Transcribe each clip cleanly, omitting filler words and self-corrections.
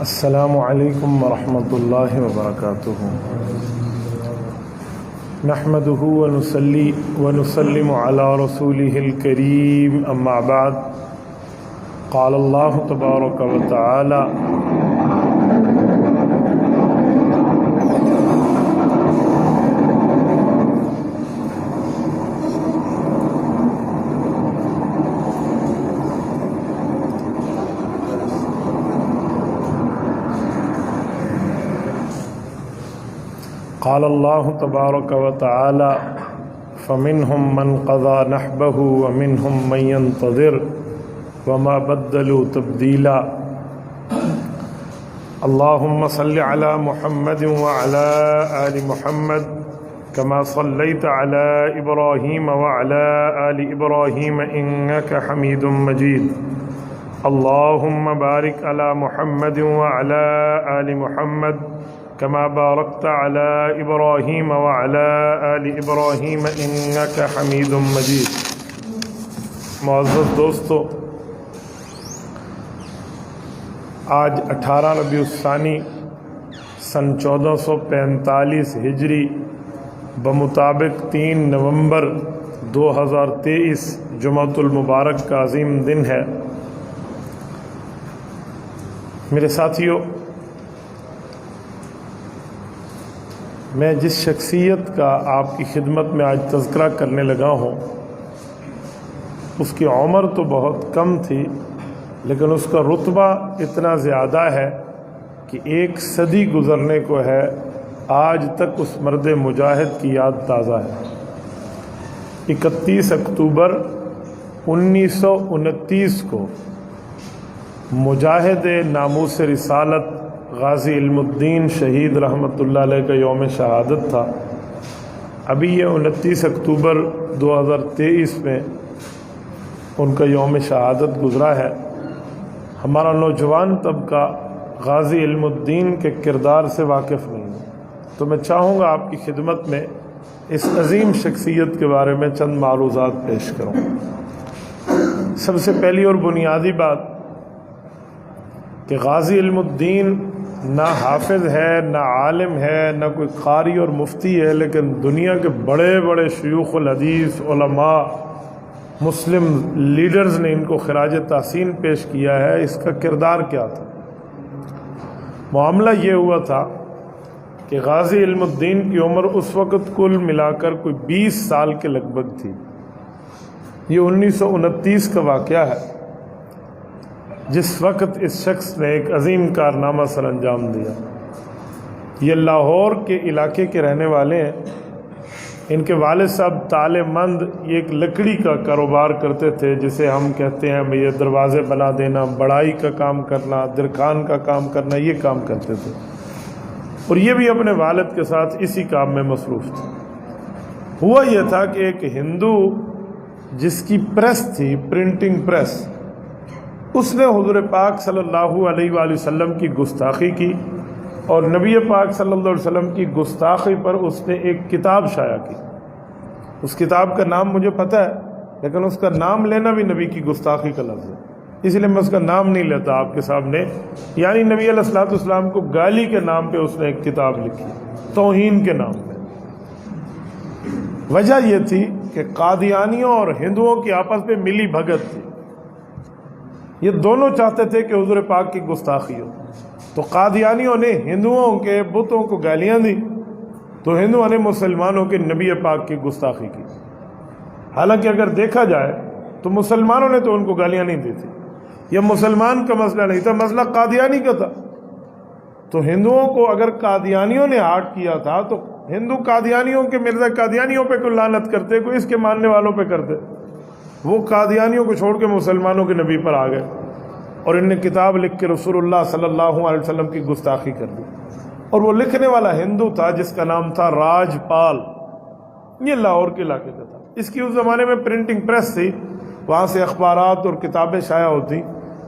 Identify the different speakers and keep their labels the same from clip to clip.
Speaker 1: السلام علیکم ورحمۃ اللہ وبرکاتہ۔ نحمده ونصلي ونسلم على رسوله الكريم اما بعد، قال الله تبارك وتعالى: قال الله تبارك وتعالى: فمنهم من قضى نحبه ومنهم من ينتظر وما بدلوا تبديلا۔ اللهم صل على محمد وعلى آل محمد كما صليت على إبراهيم وعلى آل إبراهيم إنك حميد مجيد۔ اللهم بارك على محمد وعلى آل محمد كما باركت على إبراهيم وعلى آل إبراهيم إنك حميد مجيد۔ معزز دوستو، آج 18 ربیع الثانی سن 1445 ہجری بمطابق 3 نومبر 2023 جمعۃ المبارک کا عظیم دن ہے۔ میرے ساتھیو، میں جس شخصیت کا آپ کی خدمت میں آج تذکرہ کرنے لگا ہوں، اس کی عمر تو بہت کم تھی، لیکن اس کا رتبہ اتنا زیادہ ہے کہ 1 صدی گزرنے کو ہے، آج تک اس مرد مجاہد کی یاد تازہ ہے۔ 31 اکتوبر 1929 کو مجاہد ناموس رسالت غازی علم الدین شہید رحمۃ اللہ علیہ کا یوم شہادت تھا۔ ابھی یہ 29 اکتوبر 2023 میں ان کا یوم شہادت گزرا ہے۔ ہمارا نوجوان طبقہ غازی علم الدین کے کردار سے واقف نہیں ہے، تو میں چاہوں گا آپ کی خدمت میں اس عظیم شخصیت کے بارے میں چند معروضات پیش کروں۔ سب سے پہلی اور بنیادی بات کہ غازی علم الدین نہ حافظ ہے، نہ عالم ہے، نہ کوئی قاری اور مفتی ہے، لیکن دنیا کے بڑے بڑے شیوخ الحدیث، علماء، مسلم لیڈرز نے ان کو خراج تحسین پیش کیا ہے۔ اس کا کردار کیا تھا؟ معاملہ یہ ہوا تھا کہ غازی علم الدین کی عمر اس وقت کل ملا کر کوئی 20 سال کے لگ بھگ تھی۔ یہ 1929 کا واقعہ ہے، جس وقت اس شخص نے ایک عظیم کارنامہ سر انجام دیا۔ یہ لاہور کے علاقے کے رہنے والے ہیں۔ ان کے والد صاحب تالے مند یہ ایک لکڑی کا کاروبار کرتے تھے، جسے ہم کہتے ہیں یہ دروازے بنا دینا، بڑائی کا کام کرنا، درخان کا کام کرنا، یہ کام کرتے تھے، اور یہ بھی اپنے والد کے ساتھ اسی کام میں مصروف تھے۔ ہوا یہ تھا کہ ایک ہندو جس کی پریس تھی، پرنٹنگ پریس، اس نے حضور پاک صلی اللہ علیہ وآلہ وسلم کی گستاخی کی، اور نبی پاک صلی اللہ علیہ وسلم کی گستاخی پر اس نے ایک کتاب شائع کی۔ اس کتاب کا نام مجھے پتہ ہے، لیکن اس کا نام لینا بھی نبی کی گستاخی کا لفظ ہے، اس لیے میں اس کا نام نہیں لیتا آپ کے سامنے۔ یعنی نبی علیہ الصلوۃ والسلام کو گالی کے نام پہ اس نے ایک کتاب لکھی، توہین کے نام پہ۔ وجہ یہ تھی کہ قادیانیوں اور ہندوؤں کی آپس میں ملی بھگت تھی۔ یہ دونوں چاہتے تھے کہ حضور پاک کی گستاخی ہو، تو قادیانیوں نے ہندوؤں کے بتوں کو گالیاں دی، تو ہندوؤں نے مسلمانوں کے نبی پاک کی گستاخی کی۔ حالانکہ اگر دیکھا جائے تو مسلمانوں نے تو ان کو گالیاں نہیں دی تھی، یہ مسلمان کا مسئلہ نہیں تھا، مسئلہ قادیانی کا تھا۔ تو ہندوؤں کو اگر قادیانیوں نے ہارٹ کیا تھا، تو ہندو قادیانیوں کے مرزا قادیانیوں پہ کوئی لعنت کرتے، کوئی اس کے ماننے والوں پہ کرتے۔ وہ قادیانیوں کو چھوڑ کے مسلمانوں کے نبی پر آ گئے، اور ان نے کتاب لکھ کے رسول اللہ صلی اللہ علیہ وسلم کی گستاخی کر دی۔ اور وہ لکھنے والا ہندو تھا جس کا نام تھا راج پال، یہ لاہور کے علاقے کا تھا۔ اس کی اس زمانے میں پرنٹنگ پریس تھی، وہاں سے اخبارات اور کتابیں شائع ہوتی۔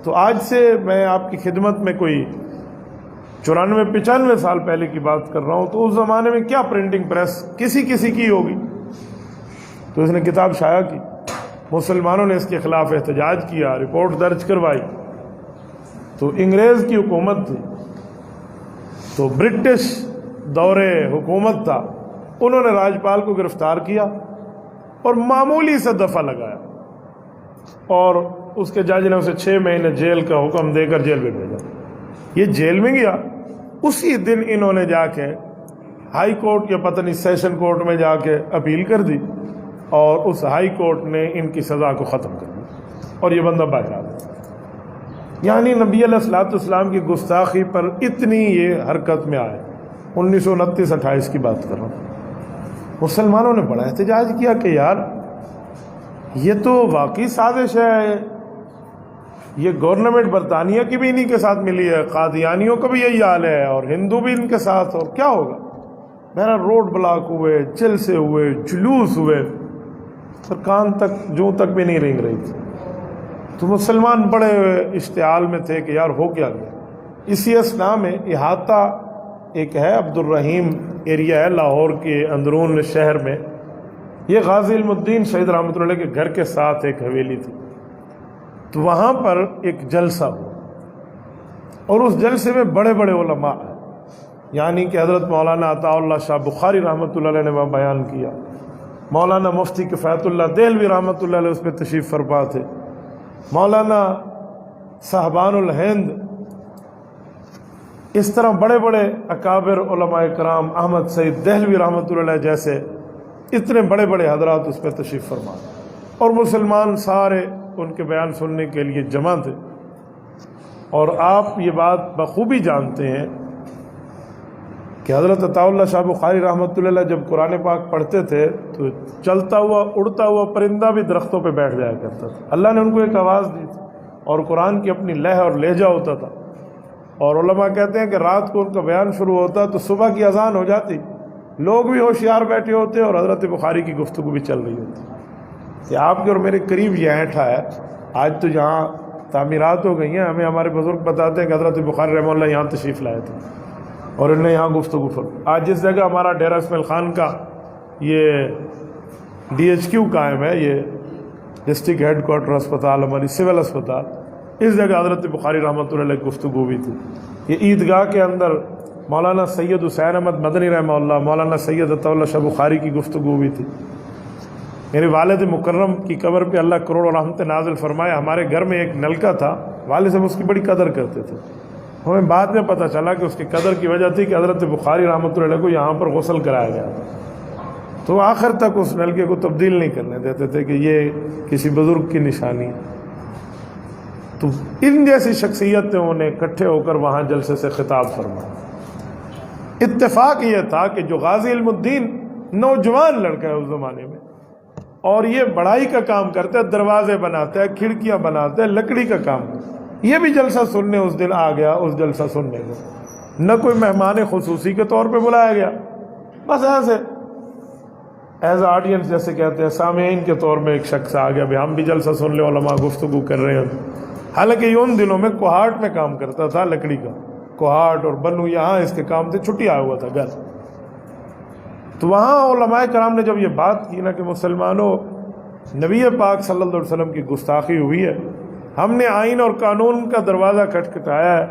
Speaker 1: تو آج سے میں آپ کی خدمت میں کوئی 94-95 سال پہلے کی بات کر رہا ہوں، تو اس زمانے میں کیا پرنٹنگ پریس کسی کی ہوگی۔ تو اس نے کتاب شائع کی، مسلمانوں نے اس کے خلاف احتجاج کیا، رپورٹ درج کروائی۔ تو انگریز کی حکومت تھی، تو برٹش دور حکومت تھا، انہوں نے راجپال کو گرفتار کیا اور معمولی سے دفعہ لگایا، اور اس کے جج نے اسے 6 مہینے جیل کا حکم دے کر جیل میں بھیجا۔ یہ جیل میں گیا، اسی دن انہوں نے جا کے ہائی کورٹ یا پتہ نہیں سیشن کورٹ میں جا کے اپیل کر دی، اور اس ہائی کورٹ نے ان کی سزا کو ختم کر دیا اور یہ بندہ باہر آ گیا۔ یعنی نبی علیہ الصلوۃ والسلام کی گستاخی پر اتنی یہ حرکت میں آئے۔ 1929-28 کی بات کر رہا ہوں۔ مسلمانوں نے بڑا احتجاج کیا کہ یار یہ تو واقعی سازش ہے، یہ گورنمنٹ برطانیہ کی بھی انہی کے ساتھ ملی ہے، قادیانیوں کا بھی یہی حال ہے، اور ہندو بھی ان کے ساتھ، اور کیا ہوگا؟ میرا روڈ بلاک ہوئے، جلسے ہوئے، جلوس ہوئے، پر کان تک جوں تک بھی نہیں رینگ رہی تھی۔ تو مسلمان بڑے اشتعال میں تھے کہ یار ہو کیا گیا۔ اسی اثناء میں احاطہ ایک ہے عبد الرحیم ایریا ہے لاہور کے اندرون شہر میں، یہ غازی علم الدین شہید رحمۃ اللہ علیہ کے گھر کے ساتھ ایک حویلی تھی، تو وہاں پر ایک جلسہ ہوا، اور اس جلسے میں بڑے بڑے علماء ہیں، یعنی کہ حضرت مولانا عطاء اللہ شاہ بخاری رحمۃ اللہ علیہ نے وہاں بیان کیا، مولانا مفتی کفایت اللہ دہلوی رحمۃ اللہ علیہ اس پہ تشریف فرما تھے، مولانا صاحبان الہند، اس طرح بڑے بڑے اکابر علماء کرام، احمد سعید دہلوی رحمۃ اللہ علیہ جیسے اتنے بڑے بڑے حضرات اس پہ تشریف فرما، اور مسلمان سارے ان کے بیان سننے کے لیے جمع تھے۔ اور آپ یہ بات بخوبی جانتے ہیں کہ حضرت عطاء اللہ شاہ بخاری رحمۃ اللہ علیہ جب قرآن پاک پڑھتے تھے تو چلتا ہوا اڑتا ہوا پرندہ بھی درختوں پہ بیٹھ جایا کرتا تھا۔ اللہ نے ان کو ایک آواز دی تھی، اور قرآن کی اپنی لہ اور لہجہ ہوتا تھا، اور علماء کہتے ہیں کہ رات کو ان کا بیان شروع ہوتا تو صبح کی اذان ہو جاتی، لوگ بھی ہوشیار بیٹھے ہوتے اور حضرت بخاری کی گفتگو بھی چل رہی ہوتی۔ کہ آپ کے اور میرے قریب یہ اینٹھا ہے، آج تو جہاں تعمیرات ہو گئی ہیں، ہمیں ہمارے بزرگ بتاتے ہیں کہ حضرت بخاری رحمہ اللہ یہاں تشریف لائے تھے اور انہوں نے یہاں گفتگو فرمائی۔ آج جس جگہ ہمارا ڈیرہ اسماعیل خان کا یہ DHQ قائم ہے، یہ ڈسٹرکٹ ہیڈ کوارٹر اسپتال، ہماری سول اسپتال، اس جگہ حضرت بخاری رحمۃ اللہ علیہ گفتگو بھی تھی۔ یہ عیدگاہ کے اندر مولانا سید حسین احمد مدنی رحمہ اللہ، مولانا سید عطاء اللہ شاہ بخاری کی گفتگو بھی تھی۔ میرے والد مکرم کی قبر پہ اللہ کروڑوں رحمت نازل فرمائے، ہمارے گھر میں ایک نلکا تھا، والد صاحب اس کی بڑی قدر کرتے تھے، ہمیں بعد میں پتہ چلا کہ اس کی قدر کی وجہ تھی کہ حضرت بخاری رحمۃ اللہ علیہ کو یہاں پر غسل کرایا گیا تھا، تو آخر تک اس نلکے کو تبدیل نہیں کرنے دیتے تھے کہ یہ کسی بزرگ کی نشانی ہے۔ تو ان جیسی شخصیتوں نے اکٹھے ہو کر وہاں جلسے سے خطاب فرمایا۔ اتفاق یہ تھا کہ جو غازی علم الدین نوجوان لڑکا ہے اس زمانے میں، اور یہ بڑائی کا کام کرتا ہے، دروازے بناتا ہے، کھڑکیاں بناتا ہے، لکڑی کا کام کرتا ہے، یہ بھی جلسہ سننے اس دن آ گیا۔ اس جلسہ سننے کو نہ کوئی مہمان خصوصی کے طور پہ بلایا گیا، بس ایسے ایز آڈینس جیسے کہتے ہیں، سامعین کے طور میں ایک شخص آ گیا، بھی ہم بھی جلسہ سن لیں، علماء گفتگو کر رہے ہیں۔ حالانکہ یہ ان دنوں میں کوہاٹ میں کام کرتا تھا، لکڑی کا کوہاٹ اور بنو یہاں اس کے کام سے چھٹی آیا ہوا تھا گھر۔ تو وہاں علماء کرام نے جب یہ بات کی نا کہ مسلمانوں، نبی پاک صلی اللہ علیہ وسلم کی گستاخی ہوئی ہے، ہم نے آئین اور قانون کا دروازہ کھٹکھٹایا ہے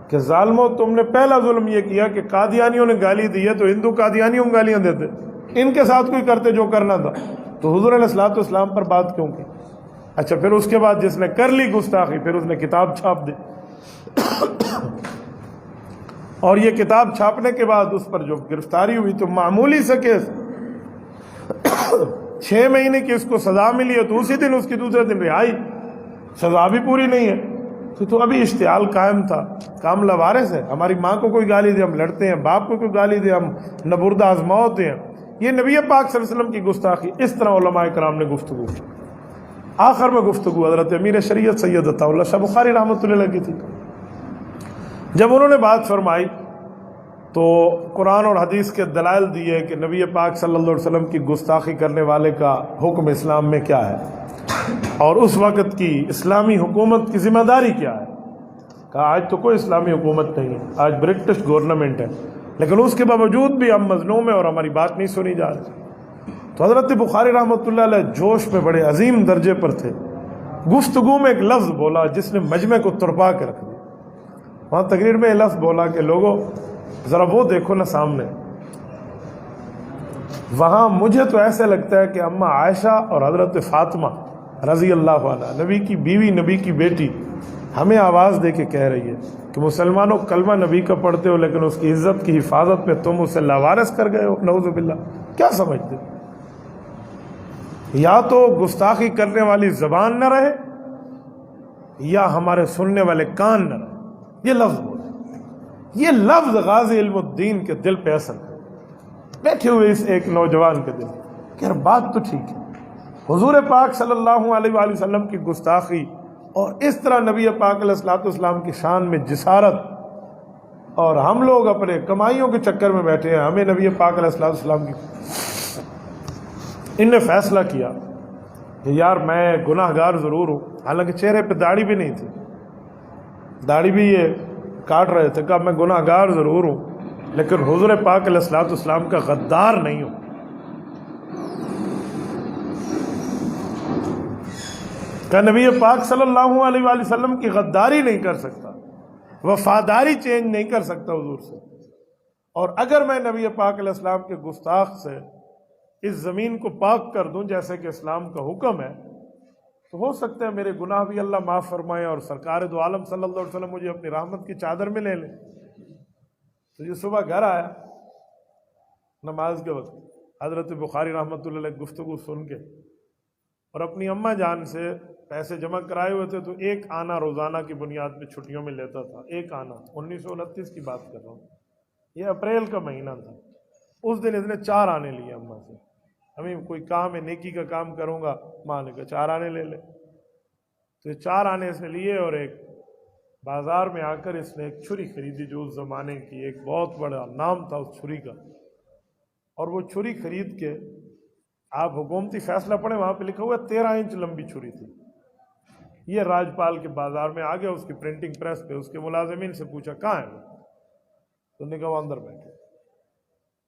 Speaker 1: کہ ظالموں تم نے پہلا ظلم یہ کیا کہ قادیانیوں نے گالی دی ہے تو ہندو قادیانیوں کو گالیاں دیتے، ان کے ساتھ کوئی کرتے جو کرنا تھا، تو حضور علیہ الصلوۃ والسلام پر بات کیوں کی؟ اچھا پھر اس کے بعد جس نے کر لی گستاخی، پھر اس نے کتاب چھاپ دی، اور یہ کتاب چھاپنے کے بعد اس پر جو گرفتاری ہوئی تو معمولی سے کیس 6 مہینے کی اس کو سزا ملی ہے، تو اسی دن اس کی دوسرے دن رہائی، سزا بھی پوری نہیں ہے۔ تو ابھی اشتعال قائم تھا، کام لوارث ہے، ہماری ماں کو کوئی گالی دے ہم لڑتے ہیں، باپ کو کوئی گالی دے ہم نبرد آزما ہوتے ہیں۔ یہ نبی پاک صلی اللہ علیہ وسلم کی گستاخی، اس طرح علماء کرام نے گفتگو کی۔ آخر میں گفتگو حضرت امیر شریعت سید عطاء اللہ شاہ بخاری رحمۃ اللہ علیہ کی تھی۔ جب انہوں نے بات فرمائی تو قرآن اور حدیث کے دلائل دیے کہ نبی پاک صلی اللہ علیہ وسلم کی گستاخی کرنے والے کا حکم اسلام میں کیا ہے، اور اس وقت کی اسلامی حکومت کی ذمہ داری کیا ہے۔ کہا آج تو کوئی اسلامی حکومت نہیں ہے، آج برٹش گورنمنٹ ہے، لیکن اس کے باوجود بھی ہم مظلوم ہیں اور ہماری بات نہیں سنی جا رہی۔ تو حضرت بخاری رحمۃ اللہ علیہ جوش میں بڑے عظیم درجے پر تھے، گفتگو میں ایک لفظ بولا جس نے مجمع کو تڑپا کے رکھ دیا۔ وہاں تقریر میں یہ لفظ بولا کہ لوگوں ذرا وہ دیکھو نا سامنے، وہاں مجھے تو ایسے لگتا ہے کہ اماں عائشہ اور حضرت فاطمہ رضی اللہ عنہ، نبی کی بیوی، نبی کی بیٹی، ہمیں آواز دے کے کہہ رہی ہے کہ مسلمانوں کلمہ نبی کا پڑھتے ہو لیکن اس کی عزت کی حفاظت میں تم اسے لاوارث کر گئے ہو، نعوذ باللہ۔ کیا سمجھتے؟ یا تو گستاخی کرنے والی زبان نہ رہے یا ہمارے سننے والے کان نہ رہے۔ یہ لفظ بولے، یہ لفظ غازی علم الدین کے دل پہ اثر ہے، بیٹھے ہوئے اس ایک نوجوان کے دل کہ یار بات تو ٹھیک ہے، حضور پاک صلی اللہ علیہ وآلہ وسلم کی گستاخی اور اس طرح نبی پاک علیہ الصلوۃ والسلام کی شان میں جسارت، اور ہم لوگ اپنے کمائیوں کے چکر میں بیٹھے ہیں، ہمیں نبی پاک علیہ الصلوۃ والسلام کی۔ ان نے فیصلہ کیا کہ یار میں گناہ گار ضرور ہوں، حالانکہ چہرے پہ داڑھی بھی نہیں تھی، داڑھی بھی یہ کاٹ رہے تھے، کہا میں گناہ گار ضرور ہوں لیکن حضور پاک علیہ الصلوۃ والسلام کا غدار نہیں ہوں۔ کہ نبی پاک صلی اللہ علیہ وآلہ وسلم کی غداری نہیں کر سکتا، وفاداری چینج نہیں کر سکتا حضور سے، اور اگر میں نبی پاک علیہ السلام کے گستاخ سے اس زمین کو پاک کر دوں جیسے کہ اسلام کا حکم ہے، تو ہو سکتا ہے میرے گناہ بھی اللہ معاف فرمائے اور سرکار دو عالم صلی اللہ علیہ وسلم مجھے اپنی رحمت کی چادر میں لے لیں۔ تو یہ صبح گھر آیا نماز کے وقت، حضرت بخاری رحمۃ اللہ علیہ گفتگو سن کے، اور اپنی اماں جان سے پیسے جمع کرائے ہوئے تھے، تو ایک آنا روزانہ کی بنیاد پہ چھٹیوں میں لیتا تھا، ایک آنا، 1929 کی بات کر رہا ہوں، یہ اپریل کا مہینہ تھا۔ اس دن اس نے 4 آنے لیے اماں سے، ہمیں کوئی کام ہے نیکی کا کام کروں گا، ماں نے کہا 4 آنے لے لے، تو یہ 4 آنے اس نے لیے، اور ایک بازار میں آ کر اس نے ایک چھری خریدی جو اس زمانے کی ایک بہت بڑا نام تھا اس چھری کا، اور وہ چھری خرید کے، آپ حکومتی فیصلہ پڑھیں وہاں پہ لکھا ہوا 13 انچ لمبی چھری تھی، یہ راجپال کے بازار میں آ گیا، اس کی پرنٹنگ پریس پہ، اس کے ملازمین سے پوچھا کہاں ہے وہ، تو نے کہا وہ اندر بیٹھے،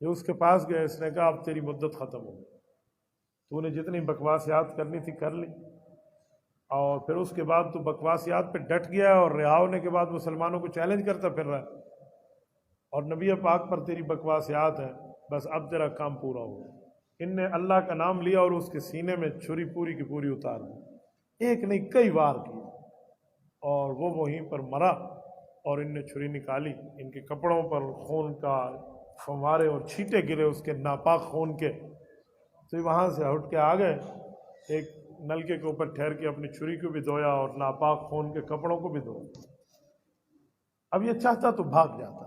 Speaker 1: یہ اس کے پاس گئے، اس نے کہا اب تیری مدت ختم ہو گئی، تو نے جتنی بکواسیات کرنی تھی کر لی، اور پھر اس کے بعد تو بکواسیات پہ ڈٹ گیا اور رہا ہونے کے بعد مسلمانوں کو چیلنج کرتا پھر رہا ہے، اور نبی پاک پر تیری بکواسیات ہے، بس اب تیرا کام پورا ہو گیا۔ ان نے اللہ کا نام لیا اور اس کے سینے میں چھری پوری کی پوری اتار دی، ایک نہیں کئی وار کی، اور وہ وہیں پر مرا، اور ان نے چھری نکالی، ان کے کپڑوں پر خون کا فوارے اور چھینٹے گرے اس کے ناپاک خون کے، تو وہاں سے ہٹ کے آ گئے، ایک نلکے کے اوپر ٹھہر کے اپنی چھری کو بھی دھویا اور ناپاک خون کے کپڑوں کو بھی دھویا۔ اب یہ چاہتا تو بھاگ جاتا،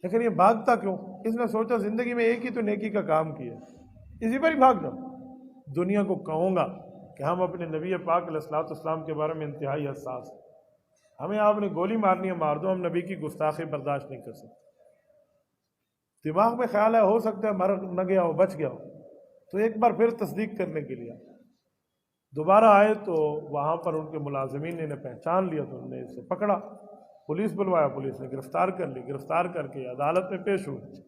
Speaker 1: لیکن یہ بھاگتا کیوں؟ اس نے سوچا زندگی میں ایک ہی تو نیکی کا کام کیا، اسی پر ہی بھاگ جاؤں، دنیا کو کہوں گا کہ ہم اپنے نبی پاک علیہ الصلوۃ والسلام کے بارے میں انتہائی حساس ہیں، ہمیں آپ نے گولی مارنی ہے مار دو، ہم نبی کی گستاخی برداشت نہیں کر سکتے۔ دماغ میں خیال ہے ہو سکتا ہے مر نہ گیا ہو، بچ گیا ہو، تو ایک بار پھر تصدیق کرنے کے لیے دوبارہ آئے، تو وہاں پر ان کے ملازمین نے انہیں پہچان لیا، تو انہوں نے اسے پکڑا، پولیس بلوایا، پولیس نے گرفتار کر لی، گرفتار کر کے عدالت میں پیش ہوئے،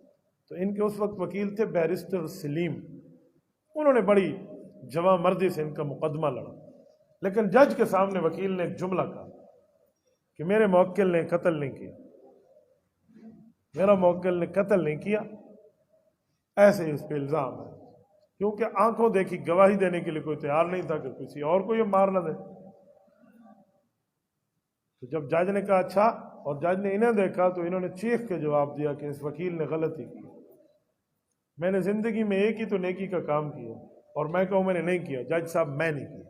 Speaker 1: تو ان کے اس وقت وکیل تھے بیرسٹر سلیم، انہوں نے بڑی جواں مردی سے ان کا مقدمہ لڑا، لیکن جج کے سامنے وکیل نے ایک جملہ کہا کہ میرے موکل نے قتل نہیں کیا، میرا موکل نے قتل نہیں کیا، ایسے اس پہ الزام ہے، کیونکہ آنکھوں دیکھی گواہی دینے کے لیے کوئی تیار نہیں تھا کہ کسی اور کو یہ مار نہ دے۔ تو جب جج نے کہا اچھا، اور جج نے انہیں دیکھا، تو انہوں نے چیخ کے جواب دیا کہ اس وکیل نے غلطی کی، میں نے زندگی میں ایک ہی تو نیکی کا کام کیا، اور میں کہوں میں نے نہیں کیا، جج صاحب میں نہیں کیا،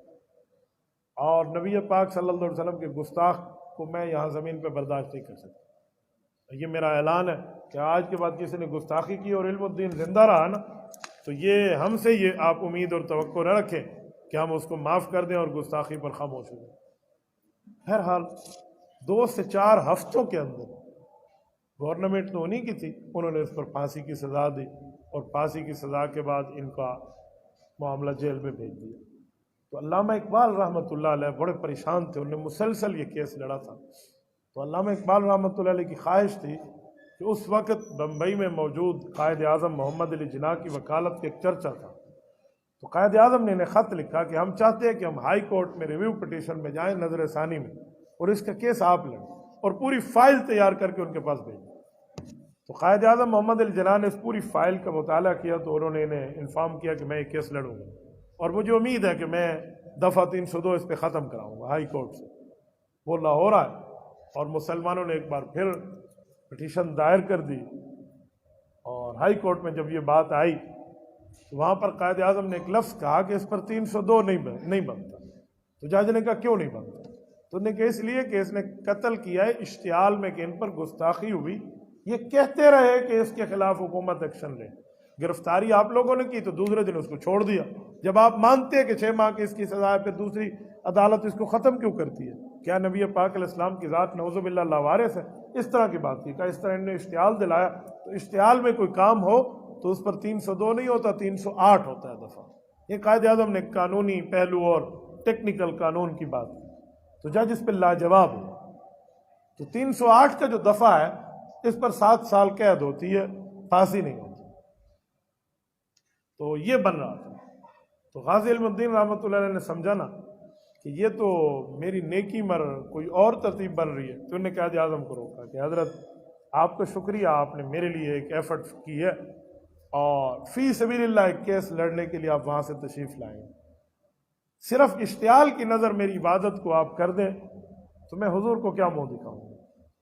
Speaker 1: اور نبی پاک صلی اللہ علیہ وسلم کے گستاخ کو میں یہاں زمین پہ برداشت نہیں کر سکتا، یہ میرا اعلان ہے کہ آج کے بعد کسی نے گستاخی کی اور علم الدین زندہ رہا نا، تو یہ ہم سے یہ آپ امید اور توقع نہ رکھیں کہ ہم اس کو معاف کر دیں اور گستاخی پر خاموش ہو جائیں۔ بہرحال 2 سے 4 ہفتوں کے اندر گورنمنٹ نے انہی کی تھی، انہوں نے اس پر پھانسی کی سزا دی، اور پھانسی کی سزا کے بعد ان کا معاملہ جیل میں بھیج دیا۔ تو علامہ اقبال رحمۃ اللہ علیہ بڑے پریشان تھے، انہوں نے مسلسل یہ کیس لڑا تھا، تو علامہ اقبال رحمۃ اللہ علیہ کی خواہش تھی کہ اس وقت بمبئی میں موجود قائد اعظم محمد علی جناح کی وکالت کا ایک چرچا تھا، تو قائد اعظم نے انہیں خط لکھا کہ ہم چاہتے ہیں کہ ہم ہائی کورٹ میں ریویو پٹیشن میں جائیں نظر ثانی میں، اور اس کا کیس آپ لڑیں، اور پوری فائل تیار کر کے ان کے پاس بھیجا۔ تو قائد اعظم محمد علی جناح نے اس پوری فائل کا مطالعہ کیا تو انہوں نے انہیں انفارم کیا کہ میں یہ کیس لڑوں گا اور مجھے امید ہے کہ میں دفعہ 302 اس پہ ختم کراؤں گا ہائی کورٹ سے۔ وہ لاہور آئے اور مسلمانوں نے ایک بار پھر پٹیشن دائر کر دی، اور ہائی کورٹ میں جب یہ بات آئی تو وہاں پر قائد اعظم نے ایک لفظ کہا کہ اس پر 302 نہیں بنتا۔ تو جج نے کہا کیوں نہیں بنتا؟ تو انہوں نے کہا اس لیے کہ اس نے قتل کیا ہے اشتعال میں کہ ان پر گستاخی ہوئی، یہ کہتے رہے کہ اس کے خلاف حکومت ایکشن لے۔ گرفتاری آپ لوگوں نے کی تو دوسرے دن اس کو چھوڑ دیا۔ جب آپ مانتے ہیں کہ 6 ماہ کی اس کی سزا ہے، پھر دوسری عدالت اس کو ختم کیوں کرتی ہے؟ کیا نبی پاک علیہ السلام کی ذات نعوذ باللہ لاوارث ہے؟ اس طرح کی بات تھی کہ اس طرح انہوں نے اشتعال دلایا، تو اشتعال میں کوئی کام ہو تو اس پر 302 نہیں ہوتا، 308 ہوتا ہے دفعہ۔ یہ قائد اعظم نے قانونی پہلو اور ٹیکنیکل قانون کی بات کی، تو جج اس پہ لاجواب ہو۔ تو 308 کا جو دفعہ ہے اس پر 7 سال قید ہوتی ہے، پھانسی نہیں ہوتی۔ تو یہ بن رہا تھا۔ تو غازی علم الدین رحمۃ اللہ علیہ نے سمجھا نا کہ یہ تو میری نیکی مر کوئی اور ترتیب بن رہی ہے، تو انہوں نے قائد اعظم کو روکا کہ حضرت آپ کا شکریہ، آپ نے میرے لیے ایک ایفرٹ کی ہے اور فی سبیل اللہ ایک کیس لڑنے کے لیے آپ وہاں سے تشریف لائیں، صرف اشتعال کی نظر میری عبادت کو آپ کر دیں تو میں حضور کو کیا منہ دکھاؤں گا۔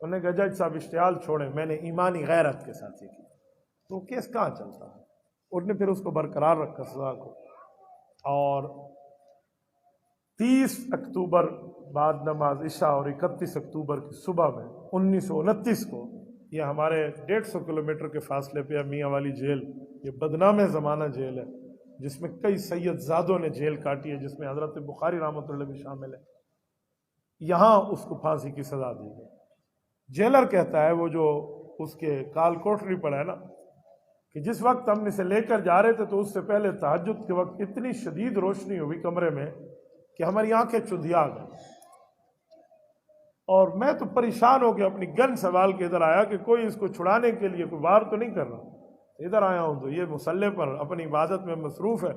Speaker 1: انہوں نے کہا جج صاحب اشتعال چھوڑیں، میں نے ایمانی غیرت کے ساتھ یہ کیا۔ تو کیس کہاں چلتا ہے؟ انہوں نے پھر اس کو برقرار رکھا سزا کو، اور 30 اکتوبر بعد نماز عشاء اور 31 اکتوبر کی صبح میں 1929 کو یہ ہمارے 150 کلومیٹر کے فاصلے پہ میاں والی جیل، یہ بدنام زمانہ جیل ہے جس میں کئی سید زادوں نے جیل کاٹی ہے، جس میں حضرت بخاری رحمۃ اللہ بھی شامل ہے، یہاں اس کو پھانسی کی سزا دی گئی۔ جیلر کہتا ہے وہ جو اس کے کال کوٹری پر ہے نا کہ جس وقت ہم اسے لے کر جا رہے تھے تو اس سے پہلے تہجد کے وقت اتنی شدید روشنی ہوئی کمرے میں کہ ہماری آنکھیں چندھیا گئی، اور میں تو پریشان ہو کے اپنی گن سنبھال کے ادھر آیا کہ کوئی اس کو چھڑانے کے لیے کوئی وار تو نہیں کر رہا۔ ادھر آیا ہوں تو یہ مصلے پر اپنی عبادت میں مصروف ہے،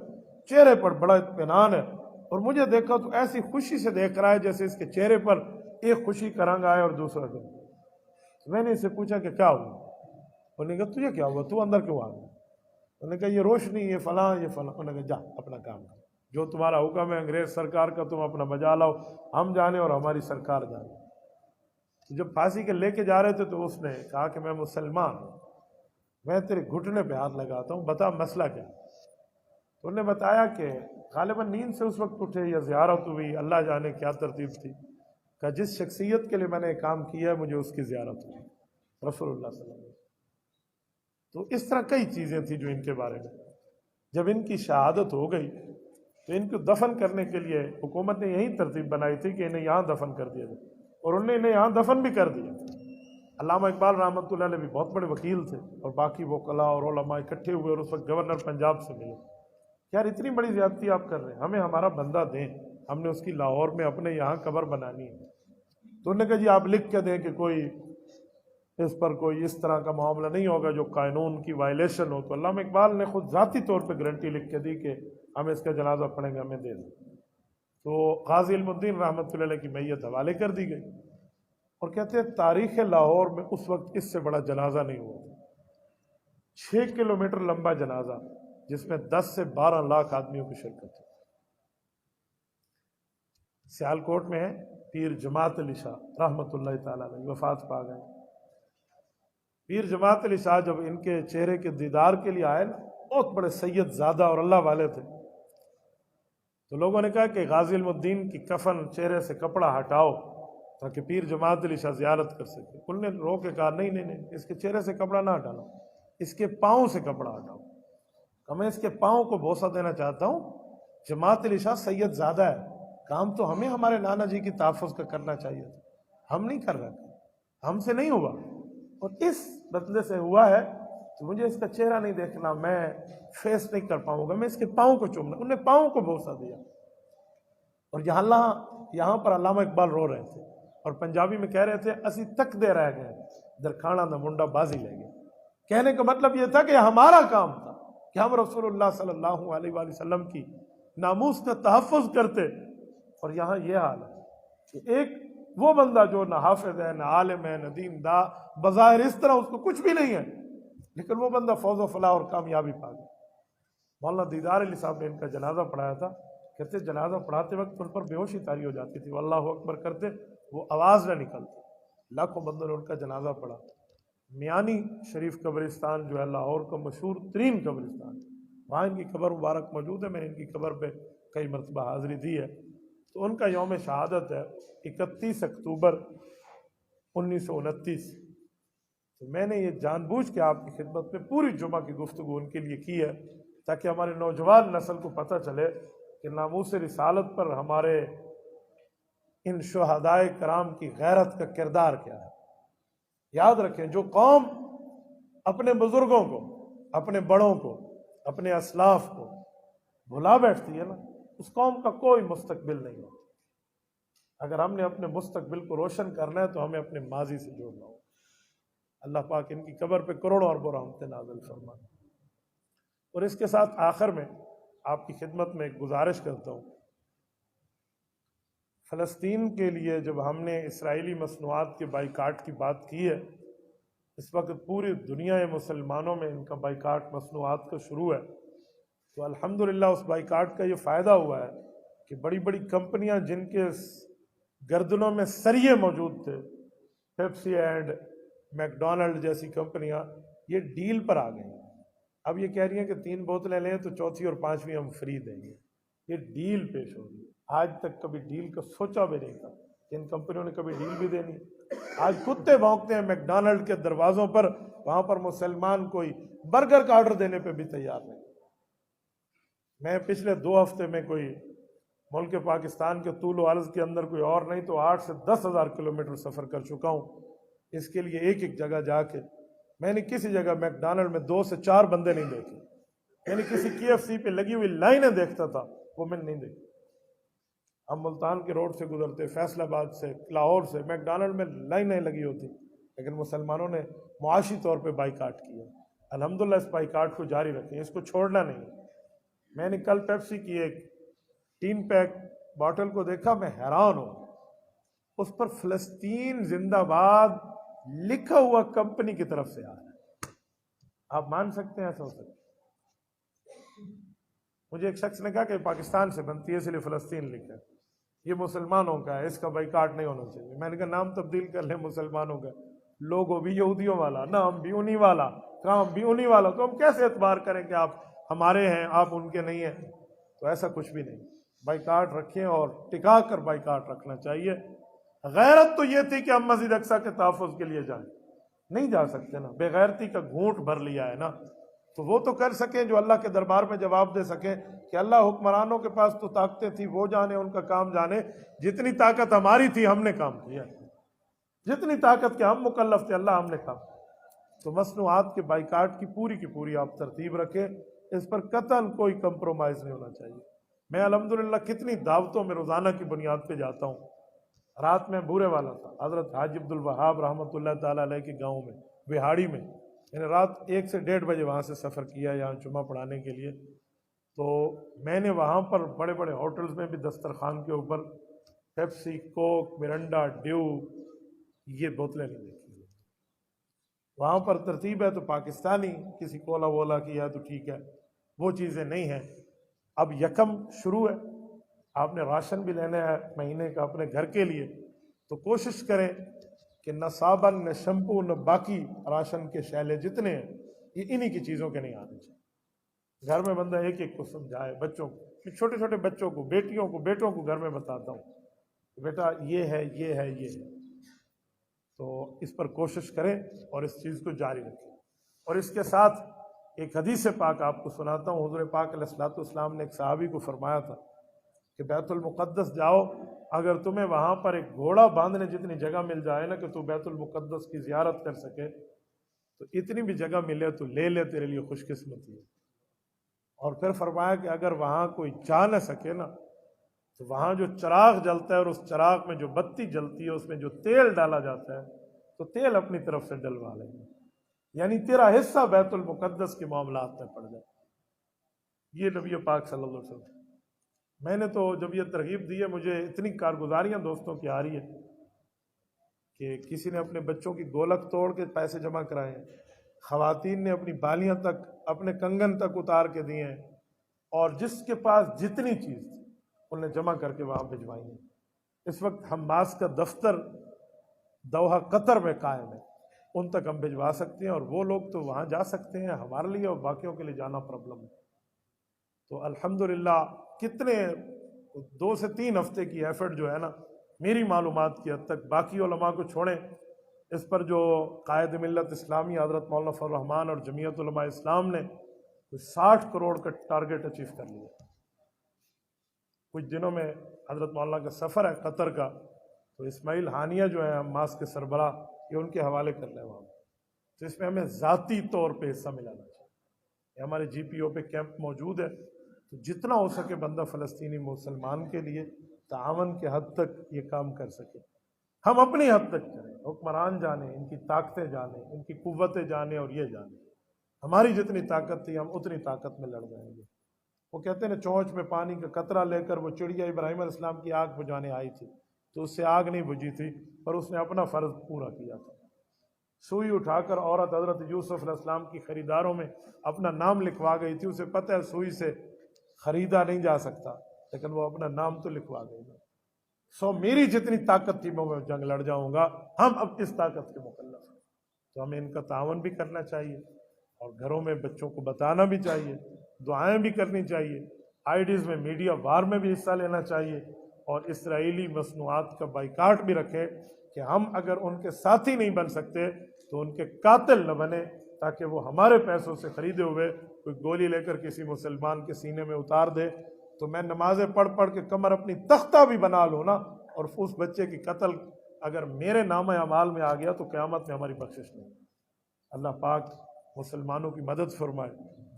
Speaker 1: چہرے پر بڑا اطمینان ہے، اور مجھے دیکھا تو ایسی خوشی سے دیکھ رہا ہے جیسے اس کے چہرے پر ایک خوشی کا رنگ آئے اور دوسرا دن۔ میں نے اس سے پوچھا کہ کیا ہوا؟ انہوں نے کہا تجھے کیا ہوا، تو اندر کیوں آ گیا؟ انہوں نے کہا یہ روشنی، یہ فلاں یہ فلاں۔ انہوں نے کہا جا اپنا کام کر، جو تمہارا حکم ہے انگریز سرکار کا تم اپنا بجا لاؤ، ہم جانے اور ہماری سرکار جانے۔ جب پھانسی کے لے کے جا رہے تھے تو اس نے کہا کہ میں مسلمان ہوں، میں تیرے گھٹنے پہ ہاتھ لگاتا ہوں، بتا مسئلہ کیا؟ تو انہوں نے بتایا کہ غالباً نیند سے اس وقت اٹھے یا زیارت ہوئی، اللہ جانے کیا ترتیب تھی، کہ جس شخصیت کے لیے میں نے کام کیا ہے مجھے اس کی زیارت ہوئی، رسول اللہ صلی اللہ علیہ وسلم۔ تو اس طرح کئی چیزیں تھیں جو ان کے بارے میں، جب ان کی شہادت ہو گئی تو ان کو دفن کرنے کے لیے حکومت نے یہی ترتیب بنائی تھی کہ انہیں یہاں دفن کر دیا جائے، اور انہوں نے انہیں یہاں دفن بھی کر دیا۔ علامہ اقبال رحمۃ اللہ علیہ بھی بہت بڑے وکیل تھے، اور باقی وکلاء اور علماء اکٹھے ہوئے اور اس وقت گورنر پنجاب سے ملے، یار اتنی بڑی زیادتی آپ کر رہے ہیں، ہمیں ہمارا بندہ دیں، ہم نے اس کی لاہور میں اپنے یہاں قبر بنانی ہے۔ تو انہوں نے کہا جی آپ لکھ کے دیں کہ کوئی اس پر کوئی اس طرح کا معاملہ نہیں ہوگا جو قانون کی وائلیشن ہو۔ تو علامہ اقبال نے خود ذاتی طور پہ گارنٹی لکھ کے دی کہ ہم اس کا جنازہ پڑھیں گے، ہمیں دے دیں۔ تو غازی علم الدین رحمۃ اللہ علیہ کی میت حوالے کر دی گئی، اور کہتے ہیں تاریخ لاہور میں اس وقت اس سے بڑا جنازہ نہیں ہوا، 6 کلومیٹر لمبا جنازہ جس میں 10 سے 12 لاکھ آدمیوں کی شرکت ہے۔ سیالکوٹ میں ہے پیر جماعت علی شاہ رحمۃ اللہ تعالیٰ علیہ، وفات پا گئے۔ پیر جماعت علی شاہ جب ان کے چہرے کے دیدار کے لیے آئے نا، بہت بڑے سید زادہ اور اللہ والے تھے، تو لوگوں نے کہا کہ غازی علم الدین کی کفن چہرے سے کپڑا ہٹاؤ تاکہ پیر جماعت علی شاہ زیارت کر سکے۔ انہوں نے رو کے کہا نہیں نہیں نہیں، اس کے چہرے سے کپڑا نہ ہٹانا، اس کے پاؤں سے کپڑا ہٹاؤ، کہ میں اس کے پاؤں کو بوسہ دینا چاہتا ہوں۔ جماعت علی شاہ سید زادہ ہے، کام تو ہمیں ہمارے نانا جی کی تحفظ کا کرنا چاہیے تھا، ہم نہیں کر رہے، ہم سے نہیں ہوا، اور اس بدلے سے ہوا ہے تو مجھے اس کا چہرہ نہیں دیکھنا، میں فیس نہیں کر پاؤں گا، میں اس کے پاؤں کو چومنا۔ انہوں نے پاؤں کو بوسہ دیا، اور یہاں پر علامہ اقبال رو رہے تھے، اور پنجابی میں کہہ رہے تھے اسی تک دے رہ گئے درکھانا دا منڈا بازی لے گئے۔ کہنے کا مطلب یہ تھا کہ ہمارا کام تھا کہ ہم رسول اللہ صلی اللہ علیہ وآلہ وسلم کی ناموس کا تحفظ کرتے، اور یہاں یہ حال ہے کہ ایک وہ بندہ جو نہ حافظ ہے، نہ عالم ہے، نہ دین دا، بظاہر اس طرح اس کو کچھ بھی نہیں ہے، لیکن وہ بندہ فوز و فلاح اور کامیابی پا گیا۔ مولانا دیدار علی صاحب نے ان کا جنازہ پڑھایا تھا، کہتے جنازہ پڑھاتے وقت ان پر بے ہوشی طاری ہو جاتی تھی، وہ اللہ اکبر کرتے وہ آواز نہ نکلتی، لاکھوں بندوں نے ان کا جنازہ پڑھا۔ میانی شریف قبرستان جو ہے لاہور کا مشہور ترین قبرستان، وہاں ان کی قبر مبارک موجود ہے، میں نے ان کی قبر پہ کئی مرتبہ حاضری دی ہے۔ تو ان کا یوم شہادت ہے 31 اکتوبر 1929۔ تو میں نے یہ جان بوجھ کے آپ کی خدمت میں پوری جمعہ کی گفتگو ان کے لیے کی ہے، تاکہ ہمارے نوجوان نسل کو پتہ چلے کہ ناموس رسالت پر ہمارے ان شہدائے کرام کی غیرت کا کردار کیا ہے۔ یاد رکھیں، جو قوم اپنے بزرگوں کو، اپنے بڑوں کو، اپنے اسلاف کو بھلا بیٹھتی ہے نا، اس قوم کا کوئی مستقبل نہیں ہوتا۔ اگر ہم نے اپنے مستقبل کو روشن کرنا ہے تو ہمیں اپنے ماضی سے جوڑنا ہوگا۔ اللہ پاک ان کی قبر پہ کروڑوں اربوں رحمتیں نازل فرمائے۔ اور اس کے ساتھ آخر میں آپ کی خدمت میں ایک گزارش کرتا ہوں، فلسطین کے لیے جب ہم نے اسرائیلی مصنوعات کے بائیکاٹ کی بات کی ہے، اس وقت پوری دنیا مسلمانوں میں ان کا بائیکاٹ مصنوعات کا شروع ہے، تو الحمدللہ اس بائیکاٹ کا یہ فائدہ ہوا ہے کہ بڑی بڑی کمپنیاں جن کے گردنوں میں سریے موجود تھے، پیپسی اینڈ میکڈونلڈ جیسی کمپنیاں، یہ ڈیل پر آ گئی ہیں۔ اب یہ کہہ رہی ہیں کہ 3 بوتلیں لیں تو چوتھی اور 5ویں ہم فری دیں گے۔ یہ ڈیل پیش ہو رہی ہے، آج تک کبھی ڈیل کا سوچا بھی نہیں تھا، ان کمپنیوں نے کبھی ڈیل بھی دینی۔ آج کتے بھونکتے ہیں میکڈونلڈ کے دروازوں پر، وہاں پر مسلمان کوئی برگر کا آرڈر دینے پہ بھی تیار نہیں۔ میں پچھلے 2 ہفتے میں کوئی ملک پاکستان کے طول و عرض کے اندر کوئی اور نہیں تو 8 سے 10 ہزار کلومیٹر سفر کر چکا ہوں، اس کے لیے ایک ایک جگہ جا کے میں نے کسی جگہ میکڈونلڈ میں 2 سے 4 بندے نہیں دیکھے، یعنی کسی KFC پہ لگی ہوئی لائنیں دیکھتا تھا، وہ میں نے نہیں دیکھی۔ ہم ملتان کے روڈ سے گزرتے، فیصل آباد سے، لاہور سے، میکڈونلڈ میں لائنیں لگی ہوتی، لیکن مسلمانوں نے معاشی طور پہ بائیکاٹ کیا۔ الحمدللہ اس بائیکاٹ کو جاری رکھیں، اس کو چھوڑنا نہیں۔ میں نے کل پیپسی کی ایک 3 پیک باٹل کو دیکھا، میں حیران ہوں، اس پر فلسطین زندہ باد لکھا ہوا کمپنی کی طرف سے آ رہا ہے۔ آپ مان سکتے ہیں ایسا ہو سکتا ہے؟ مجھے ایک شخص نے کہا کہ پاکستان سے بنتی ہے اس لیے فلسطین لکھا ہے، یہ مسلمانوں کا ہے، اس کا بائیکاٹ نہیں ہونا چاہیے۔ میں نے کہا نام تبدیل کر لیں مسلمانوں کا، لوگو بھی یہودیوں والا، نام بھی انہی والا، کام بھی انہی والا، تو ہم کیسے اعتبار کریں کہ آپ ہمارے ہیں آپ ان کے نہیں ہیں؟ تو ایسا کچھ بھی نہیں، بائیکاٹ رکھیں اور ٹکا کر بائیکاٹ رکھنا چاہیے۔ غیرت تو یہ تھی کہ ہم مسجد اقصیٰ کے تحفظ کے لیے جائیں، نہیں جا سکتے نا، بے غیرتی کا گھونٹ بھر لیا ہے نا، تو وہ تو کر سکیں جو اللہ کے دربار میں جواب دے سکیں کہ اللہ حکمرانوں کے پاس تو طاقتیں تھی، وہ جانے ان کا کام جانے، جتنی طاقت ہماری تھی ہم نے کام کیا، جتنی طاقت کے ہم مکلف تھے اللہ ہم نے کام کیا۔ تو مصنوعات کے بائیکاٹ کی پوری آپ ترتیب رکھیں، اس پر قطعاً کوئی کمپرومائز نہیں ہونا چاہیے۔ میں الحمدللہ کتنی دعوتوں میں روزانہ کی بنیاد پہ جاتا ہوں۔ رات میں بورے والا تھا، حضرت حاجی عبد الوہاب رحمۃ اللہ تعالیٰ علیہ کے گاؤں میں بہاڑی میں، میں نے رات 1 سے 1:30 بجے وہاں سے سفر کیا یہاں جمعہ پڑھانے کے لیے، تو میں نے وہاں پر بڑے بڑے ہوٹلز میں بھی دسترخوان کے اوپر پیپسی، کوک، مرنڈا، ڈیو، یہ بوتلیں نہیں دیکھی۔ وہاں پر ترتیب ہے تو پاکستانی، کسی کولا وولا کی ہے تو ٹھیک ہے، وہ چیزیں نہیں ہیں۔ اب یکم شروع ہے، آپ نے راشن بھی لینا ہے مہینے کا اپنے گھر کے لیے، تو کوشش کریں کہ نہ صابن، نہ شیمپو، نہ باقی راشن کے شیلے جتنے ہیں یہ انہی کی چیزوں کے نہیں آنے چاہیے۔ گھر میں بندہ ایک ایک کو سمجھائے، بچوں کو، چھوٹے چھوٹے بچوں کو، بیٹیوں کو، بیٹوں کو گھر میں بتاتا ہوں کہ بیٹا یہ ہے یہ ہے یہ ہے، تو اس پر کوشش کریں اور اس چیز کو جاری رکھیں۔ اور اس کے ساتھ ایک حدیث پاک آپ کو سناتا ہوں، حضور پاک علیہ الصلوۃ والسلام نے ایک صحابی کو فرمایا تھا کہ بیت المقدس جاؤ، اگر تمہیں وہاں پر ایک گھوڑا باندھنے جتنی جگہ مل جائے نا کہ تو بیت المقدس کی زیارت کر سکے، تو اتنی بھی جگہ ملے تو لے لے، تیرے لیے خوش قسمتی ہے۔ اور پھر فرمایا کہ اگر وہاں کوئی جا نہ سکے نا تو وہاں جو چراغ جلتا ہے اور اس چراغ میں جو بتی جلتی ہے اس میں جو تیل ڈالا جاتا ہے تو تیل اپنی طرف سے ڈلوا لیں گے، یعنی تیرا حصہ بیت المقدس کے معاملات میں پڑ جائے۔ یہ نبی پاک صلی اللہ علیہ وسلم، میں نے تو جب یہ ترغیب دی ہے مجھے اتنی کارگزاریاں دوستوں کی آ رہی ہے کہ کسی نے اپنے بچوں کی گولک توڑ کے پیسے جمع کرائے ہیں، خواتین نے اپنی بالیاں تک، اپنے کنگن تک اتار کے دیے ہیں، اور جس کے پاس جتنی چیز تھی انہوں نے جمع کر کے وہاں بھجوائی ہیں۔ اس وقت حماس کا دفتر دوحہ قطر میں قائم ہے، ان تک ہم بھجوا سکتے ہیں، اور وہ لوگ تو وہاں جا سکتے ہیں، ہمارے لیے اور باقیوں کے لیے جانا پرابلم ہے۔ تو الحمدللہ کتنے 2 سے 3 ہفتے کی ایفرٹ جو ہے نا، میری معلومات کی حد تک، باقی علماء کو چھوڑیں، اس پر جو قائد ملت اسلامی حضرت مولانا فضل الرحمان اور جمعیت علماء اسلام نے 60 کروڑ کا ٹارگٹ اچیو کر لیا۔ کچھ دنوں میں حضرت مولانا کا سفر ہے قطر کا، تو اسماعیل ہانیہ جو ہیں حماس کے سربراہ، یہ ان کے حوالے کر رہے ہیں وہاں، تو اس میں ہمیں ذاتی طور پہ حصہ ملانا چاہیے۔ ہمارے جی پی او پہ کیمپ موجود ہے، تو جتنا ہو سکے بندہ فلسطینی مسلمان کے لیے تعاون کے حد تک یہ کام کر سکے، ہم اپنی حد تک کریں، حکمران جانیں، ان کی طاقتیں جانیں، ان کی قوتیں جانیں، اور یہ جانیں ہماری جتنی طاقت تھی ہم اتنی طاقت میں لڑ جائیں گے۔ وہ کہتے ہیں نا، چونچ میں پانی کا قطرہ لے کر وہ چڑیا ابراہیم علیہ السلام کی آگ بجھانے آئی تھی، تو اس سے آگ نہیں بجھی تھی، پر اس نے اپنا فرض پورا کیا تھا۔ سوئی اٹھا کر عورت حضرت یوسف علیہ السلام کی خریداروں میں اپنا نام لکھوا گئی تھی، اسے پتہ ہے سوئی سے خریدا نہیں جا سکتا، لیکن وہ اپنا نام تو لکھوا گئی نا۔ میری جتنی طاقت تھی میں جنگ لڑ جاؤں گا، ہم اب اس طاقت کے مکلف ہیں، تو ہمیں ان کا تعاون بھی کرنا چاہیے، اور گھروں میں بچوں کو بتانا بھی چاہیے، دعائیں بھی کرنی چاہیے، آئیڈیز میں میڈیا وار میں بھی حصہ لینا چاہیے، اور اسرائیلی مصنوعات کا بائیکاٹ بھی رکھیں کہ ہم اگر ان کے ساتھی نہیں بن سکتے تو ان کے قاتل نہ بنیں، تاکہ وہ ہمارے پیسوں سے خریدے ہوئے کوئی گولی لے کر کسی مسلمان کے سینے میں اتار دے، تو میں نمازیں پڑھ پڑھ کے کمر اپنی تختہ بھی بنا لوں نا، اور اس بچے کی قتل اگر میرے نامہ اعمال میں آ گیا تو قیامت میں ہماری بخشش نہیں۔ اللہ پاک مسلمانوں کی مدد فرمائے،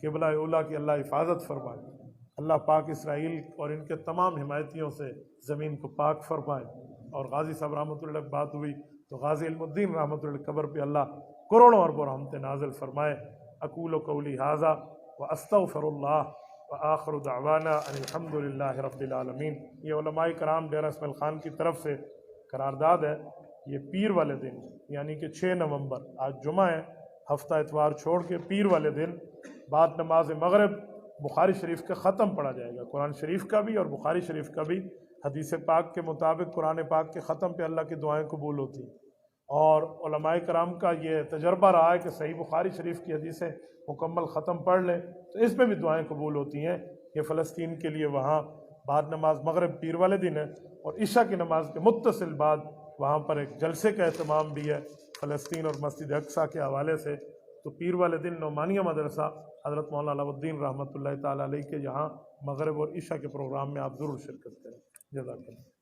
Speaker 1: قبلہ اولیٰ کی اللہ حفاظت فرمائے، اللہ پاک اسرائیل اور ان کے تمام حمایتیوں سے زمین کو پاک فرمائے، اور غازی صاحب رحمۃ اللہ کی بات ہوئی تو غازی علم الدین رحمۃ اللہ قبر پہ اللہ کروڑوں اربوں رحمتیں نازل فرمائے۔ اقول قولی ھذا واستغفر اللہ وآخر دعوانا ان الحمد للہ رب العالمین۔ یہ علماء کرام ڈیرہ اسماعیل خان کی طرف سے قرارداد ہے، یہ پیر والے دن یعنی کہ 6 نومبر، آج جمعہ ہے، ہفتہ اتوار چھوڑ کے پیر والے دن بعد نماز مغرب بخاری شریف کا ختم پڑھا جائے گا، قرآن شریف کا بھی اور بخاری شریف کا بھی۔ حدیث پاک کے مطابق قرآن پاک کے ختم پہ اللہ کی دعائیں قبول ہوتی ہیں، اور علماء کرام کا یہ تجربہ رہا ہے کہ صحیح بخاری شریف کی حدیثیں مکمل ختم پڑھ لیں تو اس میں بھی دعائیں قبول ہوتی ہیں۔ یہ فلسطین کے لیے وہاں بعد نماز مغرب پیر والے دن ہے، اور عشاء کی نماز کے متصل بعد وہاں پر ایک جلسے کا اہتمام بھی ہے فلسطین اور مسجد اقصیٰ کے حوالے سے۔ تو پیر والے دن نعمانیہ مدرسہ حضرت مولانا علاء الدین رحمۃ اللہ تعالیٰ علیہ کے یہاں مغرب اور عشاء کے پروگرام میں آپ ضرور شرکت کریں۔ جزاک اللہ۔